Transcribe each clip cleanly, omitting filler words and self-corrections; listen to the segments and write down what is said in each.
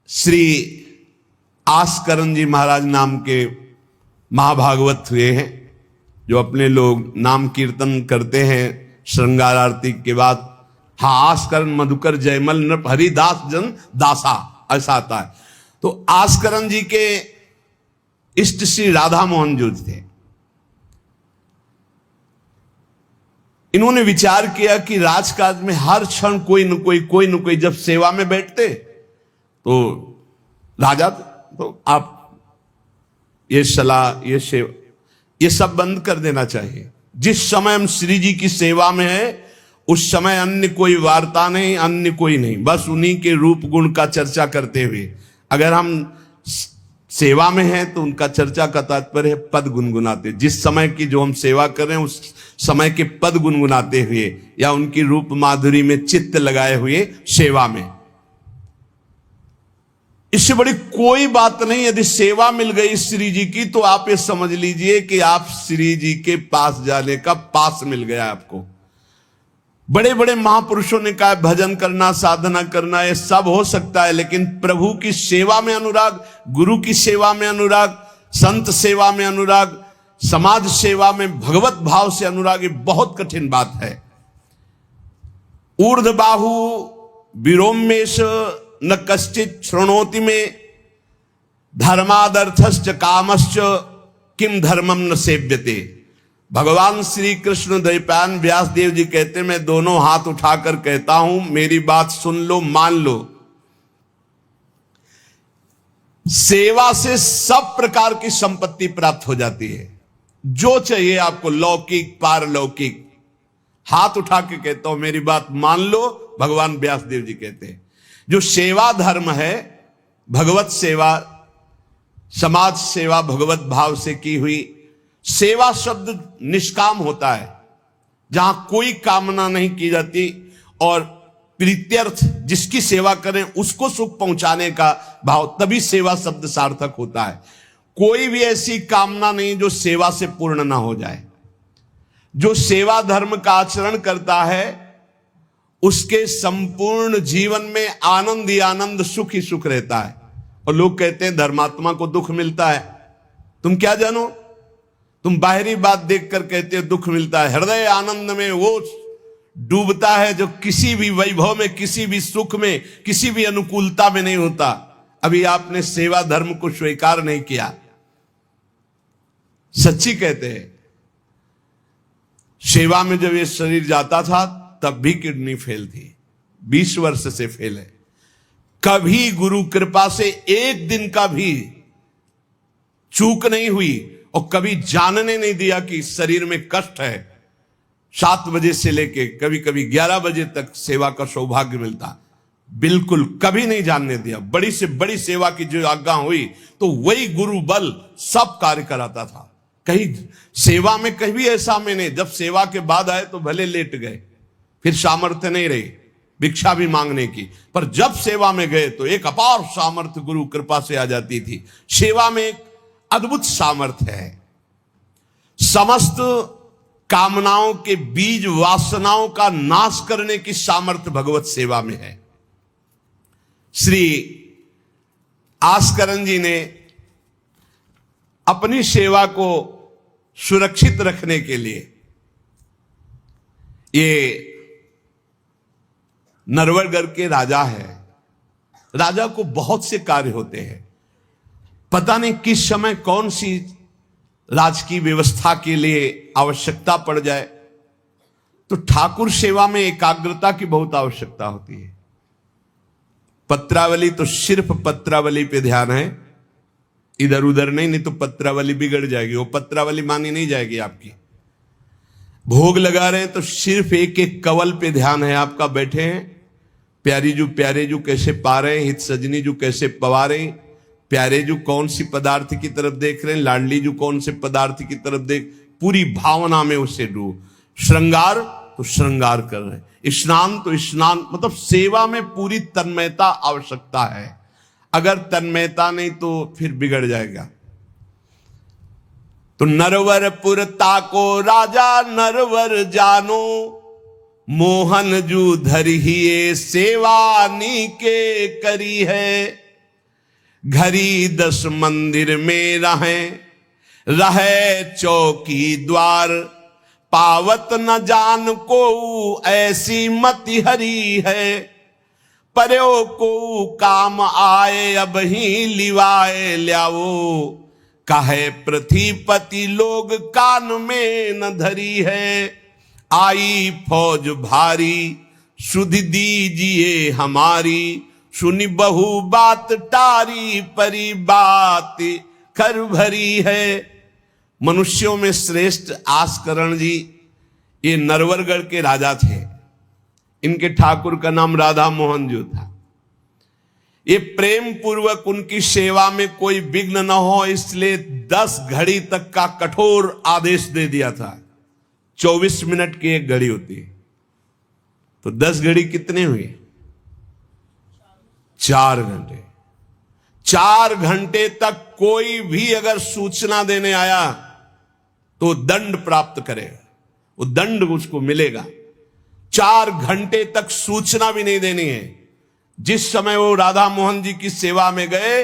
श्री आस्करण जी महाराज नाम के महाभागवत हुए हैं, जो अपने लोग नाम कीर्तन करते हैं श्रृंगार आरती के बाद। हाँ, आस्करण मधुकर जयमल नृप हरिदास जन दासा, ऐसा आता है। तो आस्करण जी के इष्ट श्री राधा मोहन जी थे। इन्होंने विचार किया कि राजकाज में हर क्षण कोई न कोई जब सेवा में बैठते तो राजा, तो आप ये सलाह, ये सेवा, ये सब बंद कर देना चाहिए। जिस समय हम श्री जी की सेवा में है उस समय अन्य कोई वार्ता नहीं, अन्य कोई नहीं, बस उन्हीं के रूप गुण का चर्चा करते हुए। अगर हम सेवा में हैं तो उनका चर्चा का तात्पर्य है पद गुनगुनाते, जिस समय की जो हम सेवा कर रहे हैं उस समय के पद गुनगुनाते हुए या उनकी रूप माधुरी में चित्त लगाए हुए सेवा में। इससे बड़ी कोई बात नहीं। यदि सेवा मिल गई श्री जी की तो आप ये समझ लीजिए कि आप श्री जी के पास जाने का पास मिल गया आपको। बड़े बड़े महापुरुषों ने कहा भजन करना, साधना करना, ये सब हो सकता है, लेकिन प्रभु की सेवा में अनुराग, गुरु की सेवा में अनुराग, संत सेवा में अनुराग, समाज सेवा में भगवत भाव से अनुराग, ये बहुत कठिन बात है। ऊर्ध्व बाहु विरोमेश न कश्चित शृणोति में, धर्मादर्थश्च कामश्च किम धर्मम न सेव्यते। भगवान श्री कृष्ण द्वैपायन व्यास देव जी कहते, मैं दोनों हाथ उठाकर कहता हूं, मेरी बात सुन लो, मान लो। सेवा से सब प्रकार की संपत्ति प्राप्त हो जाती है, जो चाहिए आपको, लौकिक पारलौकिक। हाथ उठा के कहता हूं, मेरी बात मान लो। भगवान व्यास देव जी कहते हैं जो सेवा धर्म है, भगवत सेवा, समाज सेवा भगवत भाव से की हुई सेवा, शब्द निष्काम होता है, जहां कोई कामना नहीं की जाती, और प्रीत्यर्थ, जिसकी सेवा करें उसको सुख पहुंचाने का भाव, तभी सेवा शब्द सार्थक होता है। कोई भी ऐसी कामना नहीं जो सेवा से पूर्ण ना हो जाए। जो सेवा धर्म का आचरण करता है उसके संपूर्ण जीवन में आनंद ही आनंद, सुख ही सुख रहता है। और लोग कहते हैं धर्मात्मा को दुख मिलता है। तुम क्या जानो, तुम बाहरी बात देखकर कहते हो दुख मिलता है। हृदय आनंद में वो डूबता है जो किसी भी वैभव में, किसी भी सुख में, किसी भी अनुकूलता में नहीं होता। अभी आपने सेवा धर्म को स्वीकार नहीं किया। सच्ची कहते हैं, सेवा में जब ये शरीर जाता था तब भी किडनी फेल थी, 20 वर्ष से फेल है। कभी गुरु कृपा से एक दिन का भी चूक नहीं हुई, और कभी जानने नहीं दिया कि इस शरीर में कष्ट है। 7 बजे से लेके कभी कभी 11 बजे तक सेवा का सौभाग्य मिलता, बिल्कुल कभी नहीं जानने दिया। बड़ी से बड़ी सेवा की जो आज्ञा हुई तो वही गुरु बल सब कार्य कराता था। कहीं सेवा में कभी ऐसा में नहीं, जब सेवा के बाद आए तो भले लेट गए, फिर सामर्थ्य नहीं रही भिक्षा भी मांगने की, पर जब सेवा में गए तो एक अपार सामर्थ्य गुरु कृपा से आ जाती थी। सेवा में एक अद्भुत सामर्थ्य है। समस्त कामनाओं के बीज, वासनाओं का नाश करने की सामर्थ्य भगवत सेवा में है। श्री आस्करण जी ने अपनी सेवा को सुरक्षित रखने के लिए, ये नरवरगढ़ के राजा है। राजा को बहुत से कार्य होते हैं, पता नहीं किस समय कौन सी राजकीय व्यवस्था के लिए आवश्यकता पड़ जाए, तो ठाकुर सेवा में एकाग्रता की बहुत आवश्यकता होती है। पत्रावली तो सिर्फ पत्रावली पे ध्यान है, इधर उधर नहीं तो पत्रावली बिगड़ जाएगी, वो पत्रावली मानी नहीं जाएगी आपकी। भोग लगा रहे हैं तो सिर्फ एक एक कवल पे ध्यान है आपका। बैठे हैं, प्यारी जू प्यारे जू कैसे पा रहे हैं, हित सजनी जू कैसे पवा रहे हैं, प्यारे जू कौन सी पदार्थ की तरफ देख रहे हैं, लाडली जू कौन से पदार्थ की तरफ देख, पूरी भावना में उससे डूब। श्रृंगार तो श्रृंगार कर रहे हैं, स्नान तो स्नान, मतलब सेवा में पूरी तन्मयता आवश्यकता है। अगर तन्मयता नहीं तो फिर बिगड़ जाएगा। तो नरवरपुर ताको राजा नरवर जानो, मोहन जू धरिए सेवा नी के करी है। घड़ी 10 मंदिर में रहे चौकी द्वार, पावत न जान को ऐसी मति हरी है, पर्यो को काम आए अब ही लिवाए ल्याओ, कहे पृथ्वीपति लोग कान में न धरी है, आई फौज भारी सुध दीजिए हमारी, सुनी बहु बात टारी परी बात कर भरी है। मनुष्यों में श्रेष्ठ आस्करण जी ये नरवरगढ़ के राजा थे। इनके ठाकुर का नाम राधा मोहन जी था। ये प्रेम पूर्वक उनकी सेवा में कोई विघ्न न हो इसलिए 10 घड़ी तक का कठोर आदेश दे दिया था। 24 मिनट की एक घड़ी होती है, तो 10 घड़ी कितने हुए? 4 घंटे। 4 घंटे तक कोई भी अगर सूचना देने आया तो दंड प्राप्त करेगा, वो दंड उसको मिलेगा। 4 घंटे तक सूचना भी नहीं देनी है। जिस समय वो राधा मोहन जी की सेवा में गए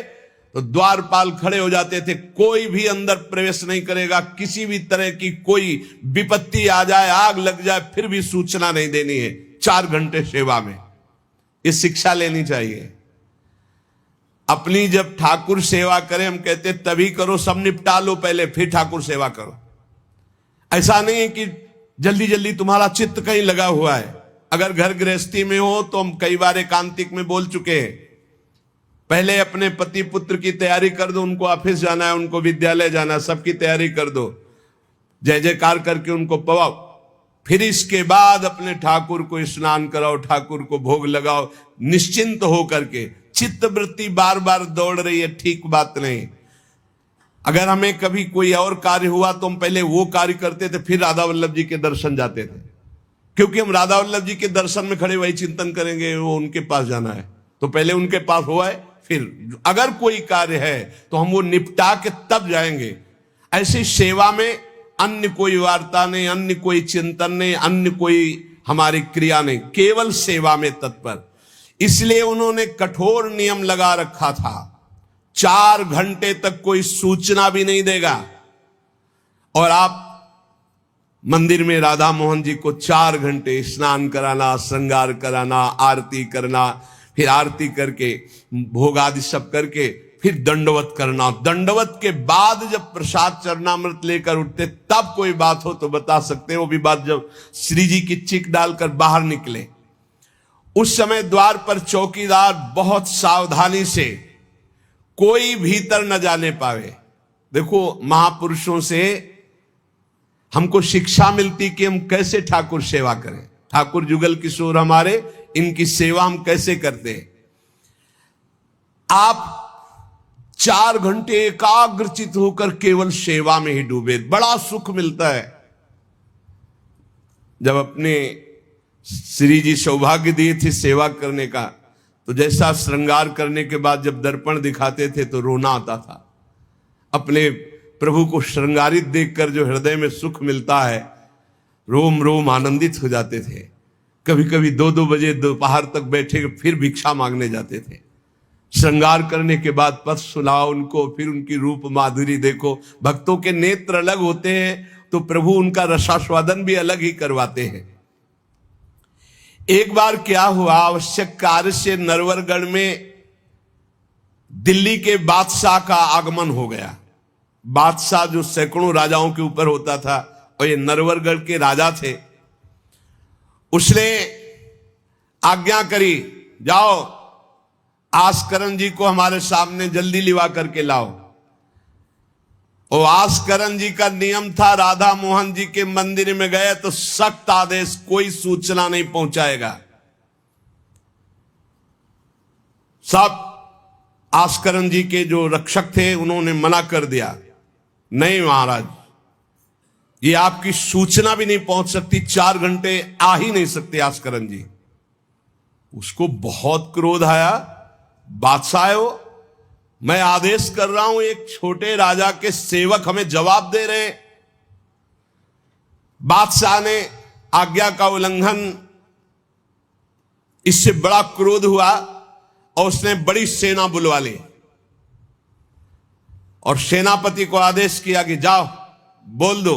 तो द्वारपाल खड़े हो जाते थे, कोई भी अंदर प्रवेश नहीं करेगा। किसी भी तरह की कोई विपत्ति आ जाए, आग लग जाए, फिर भी सूचना नहीं देनी है। 4 घंटे सेवा में ये शिक्षा लेनी चाहिए। अपनी जब ठाकुर सेवा करें, हम कहते तभी करो, सब निपटा लो पहले फिर ठाकुर सेवा करो। ऐसा नहीं है कि जल्दी जल्दी तुम्हारा चित्त कहीं लगा हुआ है। अगर घर गृहस्थी में हो तो हम कई बार एकांतिक में बोल चुके हैं, पहले अपने पति पुत्र की तैयारी कर दो। उनको ऑफिस जाना है, उनको विद्यालय जाना है, सबकी तैयारी कर दो, जय जयकार करके उनको पवाओ। फिर इसके बाद अपने ठाकुर को स्नान कराओ, ठाकुर को भोग लगाओ, निश्चिंत हो करके। चित्त वृत्ति बार बार दौड़ रही है, ठीक बात नहीं। अगर हमें कभी कोई और कार्य हुआ तो हम पहले वो कार्य करते थे, फिर राधा वल्लभ जी के दर्शन जाते थे, क्योंकि हम राधा वल्लभ जी के दर्शन में खड़े वही चिंतन करेंगे, वो उनके पास जाना है तो पहले उनके पास हुआ है, फिर अगर कोई कार्य है तो हम वो निपटा के तब जाएंगे। ऐसी सेवा में अन्य कोई वार्ता नहीं, अन्य कोई चिंतन नहीं, अन्य कोई हमारी क्रिया नहीं, केवल सेवा में तत्पर। इसलिए उन्होंने कठोर नियम लगा रखा था, 4 घंटे तक कोई सूचना भी नहीं देगा। और आप मंदिर में राधा मोहन जी को 4 घंटे स्नान कराना, श्रृंगार कराना, आरती करना, फिर आरती करके भोग आदि सब करके फिर दंडवत करना। दंडवत के बाद जब प्रसाद चरणामृत लेकर उठते तब कोई बात हो तो बता सकते हैं। वो भी बात जब श्री जी की चिक डालकर बाहर निकले, उस समय द्वार पर चौकीदार बहुत सावधानी से कोई भीतर न जाने पावे। देखो, महापुरुषों से हमको शिक्षा मिलती कि हम कैसे ठाकुर सेवा करें। ठाकुर जुगल किशोर हमारे, इनकी सेवा हम कैसे करते हैं। आप 4 घंटे एकाग्रचित होकर केवल सेवा में ही डूबे, बड़ा सुख मिलता है। जब अपने श्री जी सौभाग्य दिए थे सेवा करने का, तो जैसा श्रृंगार करने के बाद जब दर्पण दिखाते थे तो रोना आता था। अपने प्रभु को श्रृंगारित देखकर जो हृदय में सुख मिलता है, रोम रोम आनंदित हो जाते थे। कभी कभी 2-2 बजे दोपहर तक बैठे फिर भिक्षा मांगने जाते थे। श्रृंगार करने के बाद पथ सुनाओ उनको, फिर उनकी रूप माधुरी देखो। भक्तों के नेत्र अलग होते हैं तो प्रभु उनका रसास्वादन भी अलग ही करवाते हैं। एक बार क्या हुआ, आवश्यक कार्य से नरवरगढ़ में दिल्ली के बादशाह का आगमन हो गया। बादशाह जो सैकड़ों राजाओं के ऊपर होता था, और ये नरवरगढ़ के राजा थे। उसने आज्ञा करी, जाओ आस्करण जी को हमारे सामने जल्दी लिवा करके लाओ। और आस्करण जी का नियम था, राधा मोहन जी के मंदिर में गए तो सख्त आदेश, कोई सूचना नहीं पहुंचाएगा। सब आस्करण जी के जो रक्षक थे उन्होंने मना कर दिया, नहीं महाराज, ये आपकी सूचना भी नहीं पहुंच सकती, 4 घंटे आ ही नहीं सकते आस्करण जी। उसको बहुत क्रोध आया, बादशाह हो, मैं आदेश कर रहा हूं, एक छोटे राजा के सेवक हमें जवाब दे रहे। बादशाह ने आज्ञा का उल्लंघन, इससे बड़ा क्रोध हुआ और उसने बड़ी सेना बुलवा ली। और सेनापति को आदेश किया कि जाओ बोल दो,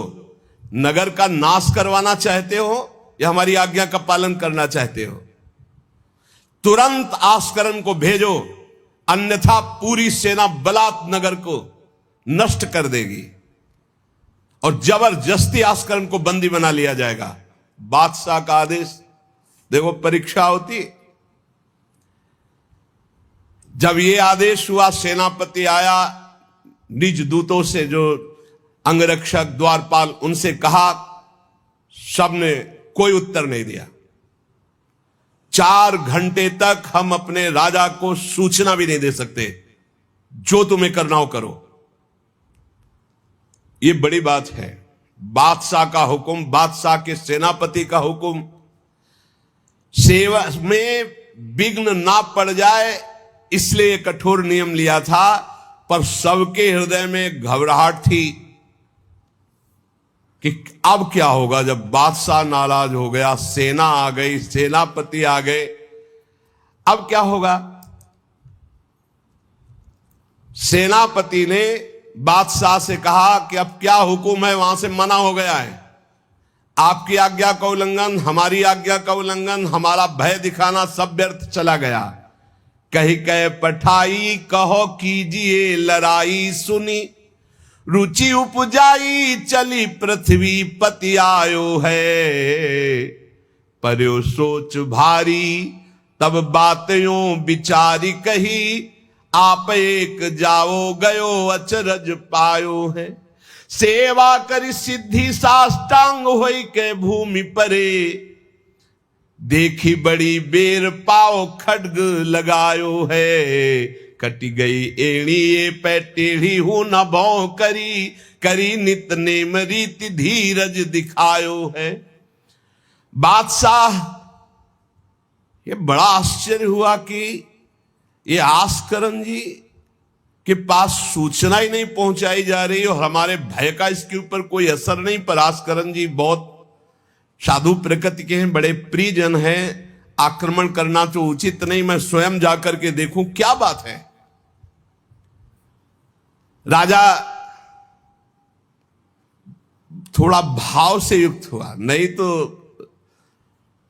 नगर का नाश करवाना चाहते हो या हमारी आज्ञा का पालन करना चाहते हो? तुरंत आस्करण को भेजो, अन्यथा पूरी सेना बलात् नगर को नष्ट कर देगी और जबरदस्ती आस्करण को बंदी बना लिया जाएगा। बादशाह का आदेश। देखो परीक्षा होती। जब यह आदेश हुआ, सेनापति आया, निज दूतों से, जो अंगरक्षक द्वारपाल, उनसे कहा, सबने कोई उत्तर नहीं दिया। 4 घंटे तक हम अपने राजा को सूचना भी नहीं दे सकते, जो तुम्हें करना हो करो। यह बड़ी बात है। बादशाह का हुक्म, बादशाह के सेनापति का हुक्म, सेवा में विघ्न ना पड़ जाए इसलिए कठोर नियम लिया था। पर सबके हृदय में घबराहट थी कि अब क्या होगा जब बादशाह नाराज हो गया, सेना आ गई, सेनापति आ गए, अब क्या होगा? सेनापति ने बादशाह से कहा कि अब क्या हुक्म है? वहां से मना हो गया है। आपकी आज्ञा का उल्लंघन, हमारी आज्ञा का उल्लंघन, हमारा भय दिखाना सब व्यर्थ चला गया। कही कह पठाई, कहो कीजिए लड़ाई, सुनी रुचि उपजाई, चली पृथ्वी पति आयो है। पर्यो सोच भारी, तब बातों विचारी कही, आप एक जाओ गयो अचरज पायो है। सेवा करी सिद्धि साष्टांग होई के भूमि परे, देखी बड़ी बेर पाओ खड्ग लगायो है। कटी गई एड़ी ये पै टेढ़ी हूं न भौ करी, करी नित नेम रीति धीरज दिखायो है। बादशाह ये बड़ा आश्चर्य हुआ कि ये आस्करण जी के पास सूचना ही नहीं पहुंचाई जा रही और हमारे भय का इसके ऊपर कोई असर नहीं। पर आस्करण जी बहुत साधु प्रकृति के हैं, बड़े प्रियजन हैं, आक्रमण करना तो उचित नहीं, मैं स्वयं जाकर के देखूं क्या बात है। राजा थोड़ा भाव से युक्त हुआ, नहीं तो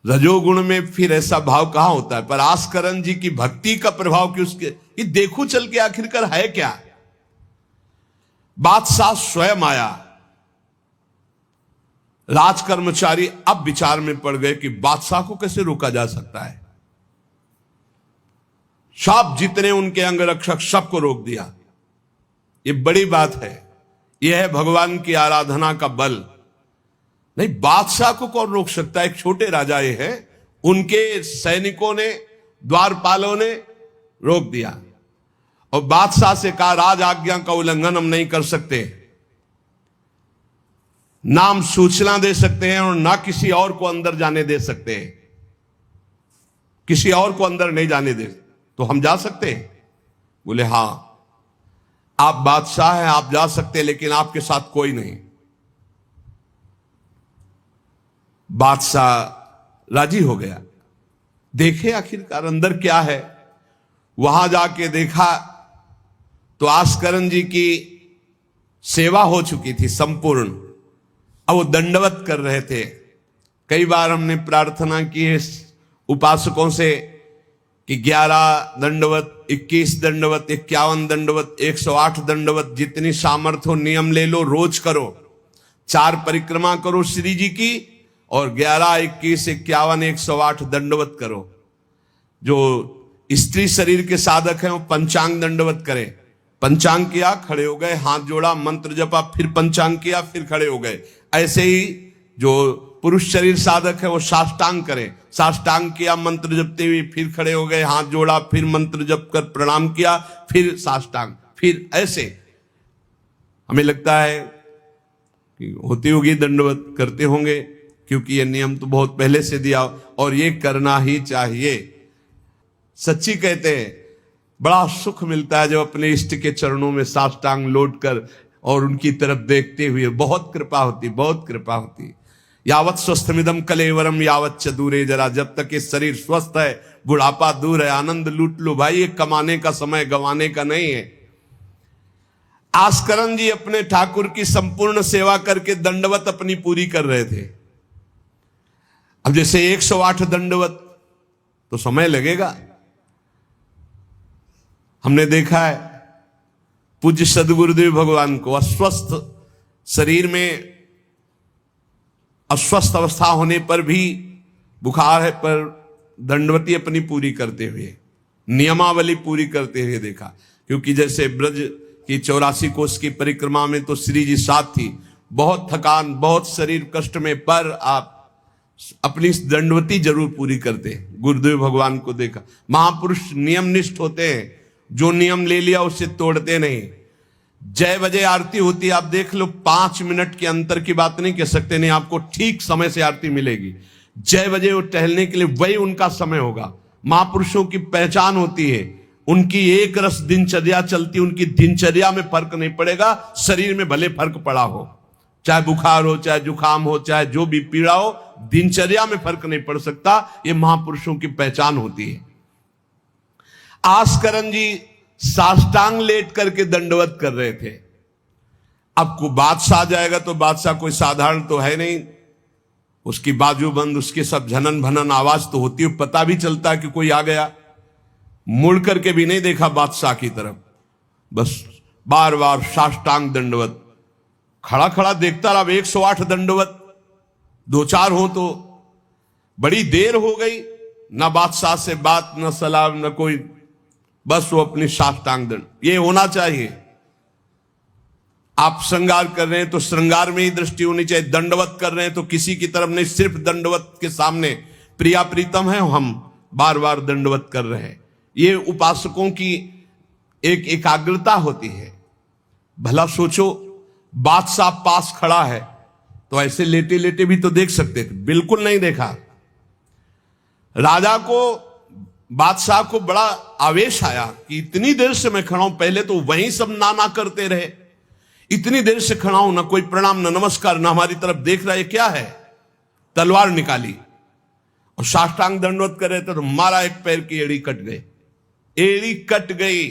रजोगुण में फिर ऐसा भाव कहां होता है। पर आस्करण जी की भक्ति का प्रभाव कि उसके ये देखो चल के आखिरकार है क्या। बादशाह स्वयं आया। राजकर्मचारी अब विचार में पड़ गए कि बादशाह को कैसे रोका जा सकता है। सब जितने उनके अंगरक्षक सबको रोक दिया। ये बड़ी बात है। यह है भगवान की आराधना का बल। नहीं, बादशाह को कौन रोक सकता है? एक छोटे राजा ये हैं, उनके सैनिकों ने, द्वारपालों ने रोक दिया और बादशाह से कहा राज आज्ञा का उल्लंघन हम नहीं कर सकते, ना हम सूचना दे सकते हैं और ना किसी और को अंदर जाने दे सकते हैं। किसी और को अंदर नहीं जाने दे तो हम जा सकते हैं? बोले हां, आप बादशाह हैं, आप जा सकते हैं, लेकिन आपके साथ कोई नहीं। बादशाह राजी हो गया। देखे आखिरकार अंदर क्या है। वहां जाके देखा तो आस्करण जी की सेवा हो चुकी थी संपूर्ण। अब वो दंडवत कर रहे थे। कई बार हमने प्रार्थना की है उपासकों से कि 11 दंडवत, 21 दंडवत, 51 दंडवत, 108 दंडवत, जितनी सामर्थ्य हो नियम ले लो, रोज करो। 4 परिक्रमा करो श्री जी की और 11, 21, 51, 108 दंडवत करो। जो स्त्री शरीर के साधक हैं वो पंचांग दंडवत करें। पंचांग किया, खड़े हो गए, हाथ जोड़ा, मंत्र जपा, फिर पंचांग किया, फिर खड़े हो गए। ऐसे ही जो पुरुष शरीर साधक है वो साष्टांग करें। साष्टांग किया, मंत्र जपते हुए, फिर खड़े हो गए, हाथ जोड़ा, फिर मंत्र जप कर प्रणाम किया, फिर साष्टांग, फिर ऐसे। हमें लगता है कि होती होगी दंडवत, करते होंगे, क्योंकि ये नियम तो बहुत पहले से दिया और ये करना ही चाहिए। सच्ची कहते हैं, बड़ा सुख मिलता है जब अपने इष्ट के चरणों में साष्टांग लौट कर और उनकी तरफ देखते हुए। बहुत कृपा होती, बहुत कृपा होती। यावत स्वस्थमिदम कलेवरम यावत च दूरे जरा, जब तक ये शरीर स्वस्थ है बुढ़ापा दूर है। आनंद लूट लो भाई, ये कमाने का समय गंवाने का नहीं है। आस्करन जी अपने ठाकुर की संपूर्ण सेवा करके दंडवत अपनी पूरी कर रहे थे। अब जैसे 108 दंडवत तो समय लगेगा। हमने देखा है पूज्य सदगुरुदेव भगवान को अस्वस्थ शरीर में, अस्वस्थ अवस्था होने पर भी, बुखार है पर दंडवती अपनी पूरी करते हुए, नियमावली पूरी करते हुए देखा। क्योंकि जैसे ब्रज की 84 कोस की परिक्रमा में तो श्री जी साथ थी, बहुत थकान, बहुत शरीर कष्ट में, पर आप अपनी दंडवती जरूर पूरी करते। गुरुदेव भगवान को देखा। महापुरुष नियमनिष्ठ होते हैं, जो नियम ले लिया उससे तोड़ते नहीं। जय बजे आरती होती, आप देख लो, 5 मिनट के अंतर की बात नहीं कह सकते, नहीं, आपको ठीक समय से आरती मिलेगी। जय बजे वो टहलने के लिए वही उनका समय होगा। महापुरुषों की पहचान होती है, उनकी एक रस दिनचर्या चलती, उनकी दिनचर्या में फर्क नहीं पड़ेगा, शरीर में भले फर्क पड़ा हो, चाहे बुखार हो, चाहे जुकाम हो, चाहे जो भी पीड़ा हो, दिनचर्या में फर्क नहीं पड़ सकता। ये महापुरुषों की पहचान होती है। आस्करन जी साष्टांग लेट करके दंडवत कर रहे थे। अब को बादशाह जाएगा तो बादशाह कोई साधारण तो है नहीं, उसकी बाजूबंद, उसके सब झनन भनन आवाज तो होती है, पता भी चलता है कि कोई आ गया। मुड़ करके भी नहीं देखा बादशाह की तरफ, बस बार बार साष्टांग दंडवत, खड़ा खड़ा देखता रहा। 108 दंडवत, 2-4 हो तो बड़ी देर हो गई, ना बादशाह से बात, ना सलाम, ना कोई, बस वो अपनी साष्टांग दंड। ये होना चाहिए। आप श्रृंगार कर रहे हैं तो श्रृंगार में ही दृष्टि होनी चाहिए, दंडवत कर रहे हैं तो किसी की तरफ नहीं, सिर्फ दंडवत के सामने प्रिया प्रीतम है, हम बार बार दंडवत कर रहे हैं। ये उपासकों की एक एकाग्रता होती है। भला सोचो, बादशाह पास खड़ा है तो ऐसे लेटे लेटे भी तो देख सकते थे, बिल्कुल नहीं देखा। राजा को, बादशाह को बड़ा आवेश आया कि इतनी देर से मैं खड़ा हूं, पहले तो वहीं सब नाना करते रहे, इतनी देर से खड़ा हूं, ना कोई प्रणाम, ना नमस्कार, ना हमारी तरफ देख रहा है, क्या है। तलवार निकाली और साष्टांग दंडवत कर रहे थे तो मारा, एक पैर की एड़ी कट गई, एड़ी कट गई,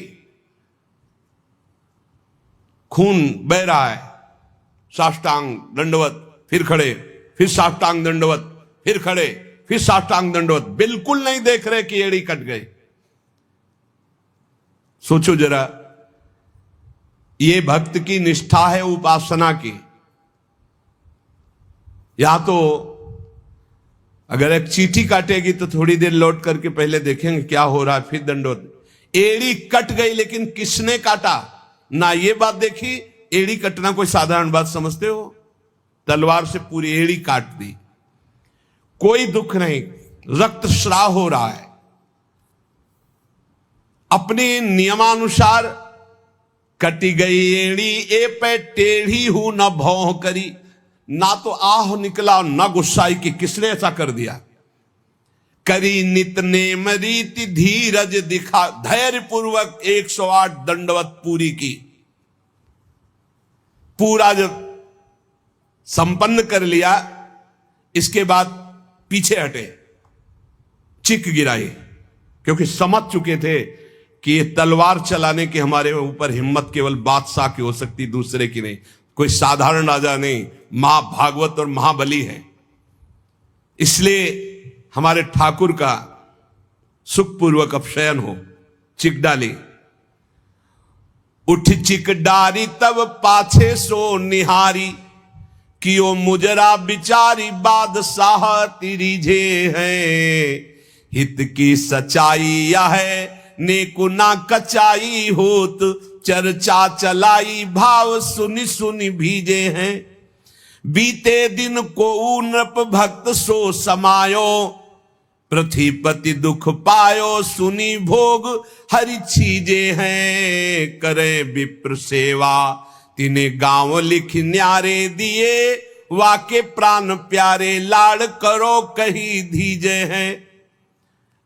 खून बह रहा है। साष्टांग दंडवत, फिर खड़े, फिर साष्टांग दंडवत, फिर खड़े, फिर साष्टांग दंडवत, बिल्कुल नहीं देख रहे कि एड़ी कट गई। सोचो जरा, ये भक्त की निष्ठा है उपासना की। या तो अगर एक चींटी काटेगी तो थोड़ी देर लौट करके पहले देखेंगे क्या हो रहा है, फिर दंडवत। एड़ी कट गई, लेकिन किसने काटा, ना ये बात देखी। एड़ी कटना कोई साधारण बात समझते हो? तलवार से पूरी एड़ी काट दी, कोई दुख नहीं, रक्तस्राव हो रहा है। अपने नियमानुसार कटी गई एड़ी, ए पे टेढ़ी हूं न भौं करी, ना तो आह निकला न गुस्साई कि किसने ऐसा कर दिया। करी नित नेम रीति धीरज दिखा, धैर्य पूर्वक 108 दंडवत पूरी की। पूरा जब संपन्न कर लिया, इसके बाद पीछे हटे, चिक गिराई, क्योंकि समझ चुके थे कि ये तलवार चलाने की हमारे ऊपर हिम्मत केवल बादशाह की हो सकती, दूसरे की नहीं। कोई साधारण राजा नहीं, महाभागवत और महाबली है। इसलिए हमारे ठाकुर का सुखपूर्वक अपशयन हो। चिक डाली, उठ चिक डारी तब पाछे सो निहारी, कियो मुजरा बिचारी बादशाह तिरिझे हैं। हित की सच्चाई यह है नेकु ना कचाई होत, चर्चा चलाई भाव सुनि सुनि भीजे हैं। बीते दिन को नृप भक्त सो समायो, पृथ्वीपति दुख पायो सुनी भोग हरि छीजे हैं। करे विप्र सेवा तिने गांव लिख न्यारे दिए, वाके प्राण प्यारे लाड़ करो कहीं धीजे हैं।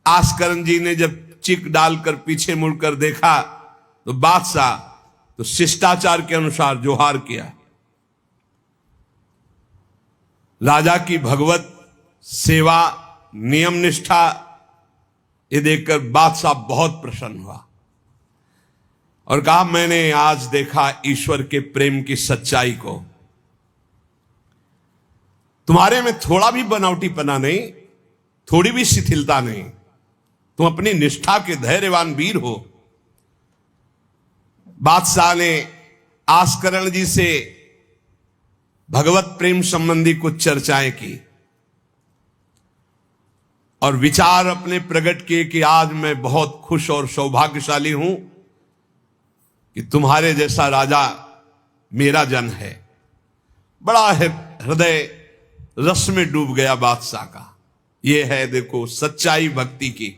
आस्करन जी ने जब चिक डालकर पीछे मुड़कर देखा तो बादशाह तो शिष्टाचार के अनुसार जोहार किया। राजा की भगवत सेवा, नियम निष्ठा, ये देखकर बादशाह बहुत प्रसन्न हुआ। और कहा, मैंने आज देखा ईश्वर के प्रेम की सच्चाई को। तुम्हारे में थोड़ा भी बनावटीपना नहीं, थोड़ी भी शिथिलता नहीं, तुम अपनी निष्ठा के धैर्यवान वीर हो। बादशाह ने आस्करण जी से भगवत प्रेम संबंधी कुछ चर्चाएं की और विचार अपने प्रकट किए कि आज मैं बहुत खुश और सौभाग्यशाली हूं कि तुम्हारे जैसा राजा मेरा जन है। बड़ा हृदय रस में डूब गया बादशाह का। यह है देखो सच्चाई भक्ति की।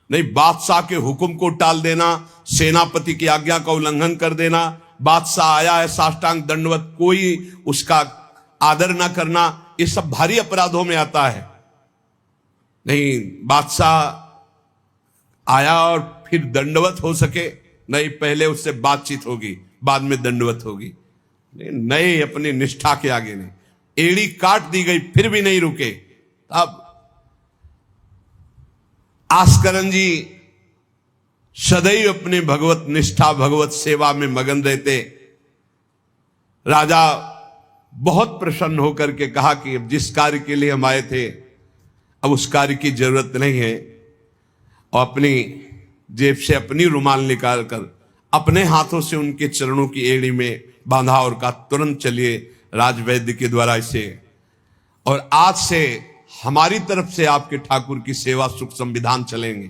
नहीं बादशाह के हुक्म को टाल देना, सेनापति की आज्ञा का उल्लंघन कर देना, बादशाह आया है साष्टांग दंडवत, कोई उसका आदर ना करना, ये सब भारी अपराधों में आता है। नहीं बादशाह आया और फिर दंडवत हो सके, नहीं पहले उससे बातचीत होगी, बाद में दंडवत होगी। नहीं अपनी निष्ठा के आगे नहीं, एड़ी काट दी गई फिर भी नहीं रुके। अब आस्करण जी सदैव अपने भगवत निष्ठा भगवत सेवा में मगन रहते। राजा बहुत प्रसन्न होकर के कहा कि अब जिस कार्य के लिए हम आए थे अब उस कार्य की जरूरत नहीं है, और अपनी जेब से अपनी रुमाल निकाल कर अपने हाथों से उनके चरणों की एड़ी में बांधा और कहा, तुरंत चलिए राजवैद्य के द्वारा इसे, और आज से हमारी तरफ से आपके ठाकुर की सेवा सुख संविधान चलेंगे।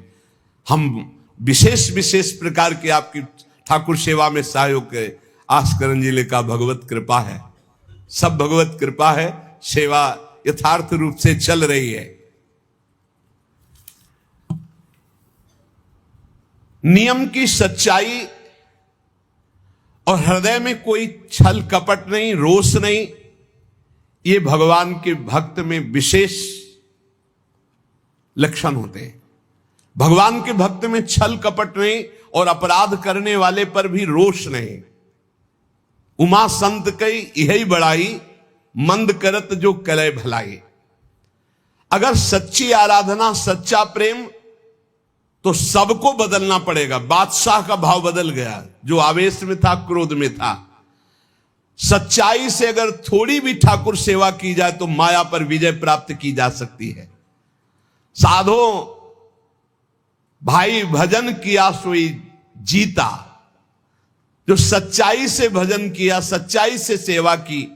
हम विशेष विशेष प्रकार की आपकी ठाकुर सेवा में सहयोग करें। आस्करण जी ने कहा, भगवत कृपा है, सब भगवत कृपा है, सेवा यथार्थ रूप से चल रही है। नियम की सच्चाई और हृदय में कोई छल कपट नहीं, रोष नहीं, ये भगवान के भक्त में विशेष लक्षण होते हैं। भगवान के भक्त में छल कपट नहीं और अपराध करने वाले पर भी रोष नहीं। उमा संत कई यही बड़ाई, मंद करत जो करे भलाई। अगर सच्ची आराधना सच्चा प्रेम तो सबको बदलना पड़ेगा। बादशाह का भाव बदल गया, जो आवेश में था क्रोध में था। सच्चाई से अगर थोड़ी भी ठाकुर सेवा की जाए तो माया पर विजय प्राप्त की जा सकती है। साधो भाई भजन किया सोई जीता, जो सच्चाई से भजन किया, सच्चाई से सेवा की,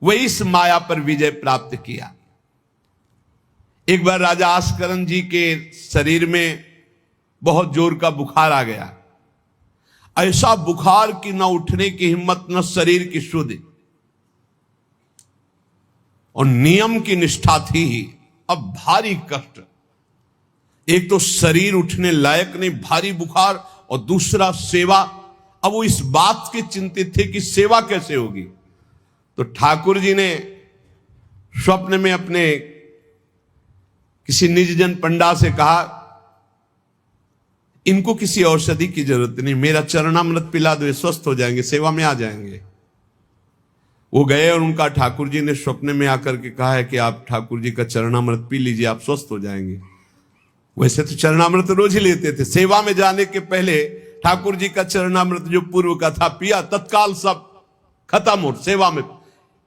वही इस माया पर विजय प्राप्त किया। एक बार राजा आस्करण जी के शरीर में बहुत जोर का बुखार आ गया। ऐसा बुखार कि न उठने की हिम्मत, न शरीर की शुद्धि, और नियम की निष्ठा थी ही। अब भारी कष्ट, एक तो शरीर उठने लायक नहीं, भारी बुखार, और दूसरा सेवा। अब वो इस बात के चिंतित थे कि सेवा कैसे होगी। तो ठाकुर जी ने स्वप्न में अपने किसी निजजन पंडा से कहा, इनको किसी औषधि की जरूरत नहीं, मेरा चरणामृत पिला दो, स्वस्थ हो जाएंगे, सेवा में आ जाएंगे। वो गए और उनका ठाकुर जी ने स्वप्न में आकर के कहा है कि आप ठाकुर जी का चरणामृत पी लीजिए, आप स्वस्थ हो जाएंगे। वैसे तो चरणामृत रोज ही लेते थे, सेवा में जाने के पहले ठाकुर जी का चरणामृत जो पूर्व का था पिया, तत्काल सब खत्म हो। सेवा में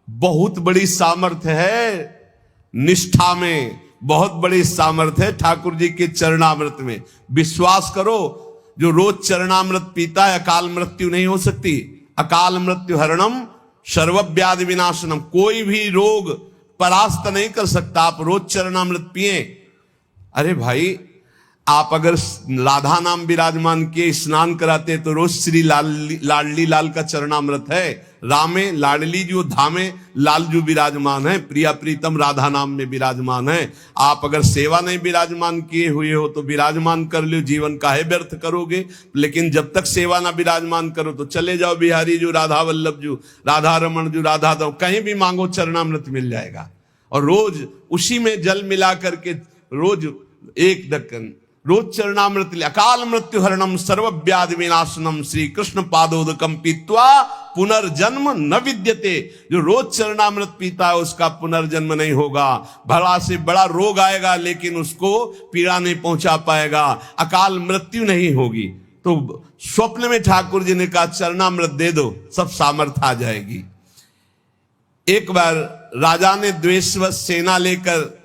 बहुत बड़ी सामर्थ्य है, निष्ठा में बहुत बड़ी सामर्थ्य है ठाकुर जी के चरणामृत में। विश्वास करो, जो रोज चरणामृत पीता है अकाल मृत्यु नहीं हो सकती। अकाल मृत्यु हरणम सर्वव्याधि विनाशनम, कोई भी रोग परास्त नहीं कर सकता। आप रोज चरणामृत पिए। अरे भाई, आप अगर राधा नाम विराजमान किए स्नान कराते तो रोज श्री लाडली लाल का चरणामृत है। रामे लाडली जो धामे लाल जो विराजमान है, प्रिया प्रीतम राधा नाम में विराजमान है। आप अगर सेवा नहीं विराजमान किए हुए हो तो विराजमान कर लो, जीवन काहे व्यर्थ करोगे। लेकिन जब तक सेवा ना विराजमान करो तो चले जाओ बिहारी जो, राधा वल्लभ जो, राधा रमन जो, राधा दो, कहीं भी मांगो चरणामृत मिल जाएगा। और रोज उसी में जल मिला करके रोज एक ढक्कन रोज चरणामृत। अकाल मृत्यु हरणम सर्वव्याधि विनाशनम श्री कृष्ण पादोदकम पीत्वा पुनर्जन्म न विद्यते। जो रोज चरणामृत पीता है उसका पुनर्जन्म नहीं होगा। बड़ा से बड़ा रोग आएगा लेकिन उसको पीड़ा नहीं पहुंचा पाएगा, अकाल मृत्यु नहीं होगी। तो स्वप्न में ठाकुर जी ने कहा चरणामृत दे दो, सब सामर्थ्य आ जाएगी। एक बार राजा ने द्वेषवश सेना लेकर